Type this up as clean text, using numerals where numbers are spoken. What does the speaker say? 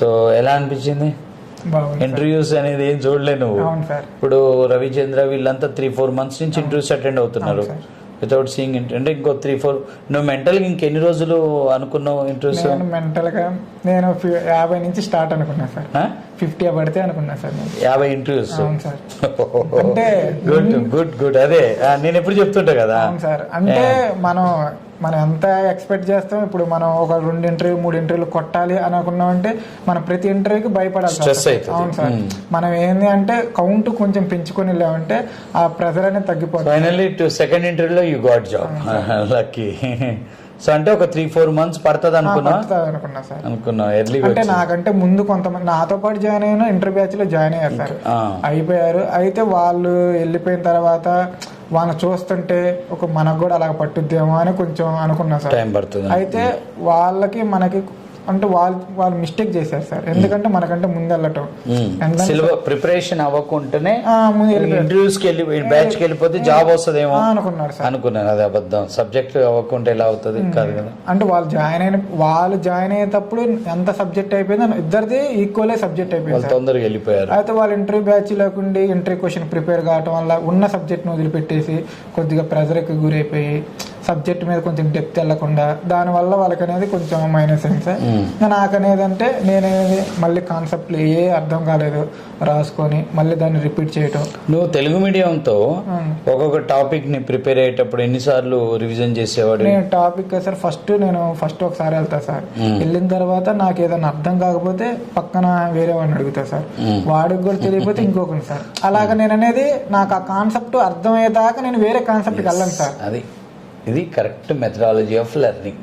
So ఎలా అనిపించింది? బాగుంది ఇంటర్వ్యూస్ అనేది ఏం చూడలే నువ్వు. అవును సార్. ఇప్పుడు రవిచంద్ర వీళ్ళంతా 3-4 months నుంచి ఇంటర్వ్యూస్ అటెండ్ అవుతున్నారు వితౌట్ సీయింగ్. అంటే ఇంకో 3-4 నువ్వు మెంటల్గా ఇంకెన్ని రోజులు అనుకున్నావు ఇంటర్వ్యూస్? నేను మెంటల్గా నేను 50 నుంచి స్టార్ట్ అనుకున్నా సార్. 50 పడితే అనుకున్నా సార్. 50 ఇంటర్వ్యూస్? అవును సార్. అంటే గుడ్ గుడ్ గుడ్. అదే నేను ఎప్పుడు చెప్తుంటా కదా. అవును సార్. అంటే మనం ఎంత ఎక్స్పెక్ట్ చేస్తాం. ఇప్పుడు మనం ఒక 2 ఇంటర్వ్యూ 3 ఇంటర్వ్యూలు కొట్టాలి అని అనుకున్నామంటే మనం ప్రతి ఇంటర్వ్యూకి భయపడాలి. స్ట్రెస్ అవుతుంది. అవును సార్. మనం ఏంది అంటే కౌంట్ కొంచెం పెంచుకొని వెళ్ళామంటే ఆ ప్రెజర్ అనేది తగ్గిపోతుంది. ఫైనల్లీ సెకండ్ ఇంటర్వ్యూలో you got job. Lucky. So అంటే ఒక 3-4 months పడుతుంది అనుకున్నా సార్. అనుకున్నా ఎర్లీ. అంటే నాకంటే ముందు కొంతమంది నాతో పాటు జాయిన్ అయిన ఇంటర్ బ్యాచ్ లో జాయిన్ అయ్యారు సార్. అయిపోయారు. అయితే వాళ్ళు వెళ్ళిపోయిన తర్వాత వాళ్ళని చూస్తుంటే మనకు కూడా అలా పట్టుద్దేమో అని కొంచెం అనుకున్నా సార్. టైం పడుతుంది. అయితే వాళ్ళకి మనకి అంటే వాళ్ళు మిస్టేక్ చేశారు సార్. ఎందుకంటే మనకంటే ముందు వెళ్ళటం ప్రిపరేషన్ అవ్వకుండానే ఇంటర్వ్యూస్ కి బ్యాచ్ కి వెళ్ళిపోతే జాబ్ వస్తుందేమో అనుకున్నారు సార్. అనుకున్నాను. అది అబద్ధం. సబ్జెక్ట్ అవ్వకుంటే ఎలా అవుతుంది? కాదు కదా. అంటే వాళ్ళు జాయిన్ అయ్యేటప్పుడు ఎంత సబ్జెక్ట్ అయిపోయిందో ఇద్దరిది ఈక్వల్ సబ్జెక్ట్ అయిపోయింది. తొందరగా వెళ్ళిపోయారు. అయితే వాళ్ళు ఇంటర్వ్యూ బ్యాచ్ లేకుండా ఇంటర్వ్యూ క్వశ్చన్ ప్రిపేర్ కావటం వల్ల ఉన్న సబ్జెక్ట్ ను వదిలిపెట్టేసి కొద్దిగా ప్రెజర్కి గురైపోయి సబ్జెక్ట్ మీద కొంచెం డెప్త్ వెళ్ళకుండా దానివల్ల వాళ్ళకి అనేది కొంచెం మైనస్ అయింది సార్. నాకు అనేది అంటే నేనేది మళ్ళీ కాన్సెప్ట్లు ఏ అర్థం కాలేదు రాసుకొని మళ్ళీ దాన్ని రిపీట్ చేయటం. నువ్వు తెలుగు మీడియంతో ఒక్కొక్క టాపిక్ ని ప్రిపేర్ అయ్యేటప్పుడు ఎన్నిసార్లు రివిజన్ చేసేవాడు? నేను టాపిక్ సార్ ఫస్ట్ ఒకసారి వెళ్తా సార్. వెళ్ళిన తర్వాత నాకు ఏదైనా అర్థం కాకపోతే పక్కన వేరే వాడిని అడుగుతా సార్. వాడికి కూడా తెలియకపోతే ఇంకొకటి సార్. అలాగా నేను అనేది నాకు ఆ కాన్సెప్ట్ అర్థమయ్యేదాకా నేను వేరే కాన్సెప్ట్కి వెళ్ళను సార్. ఇది కరెక్ట్ మెథడాలజీ ఆఫ్ లెర్నింగ్.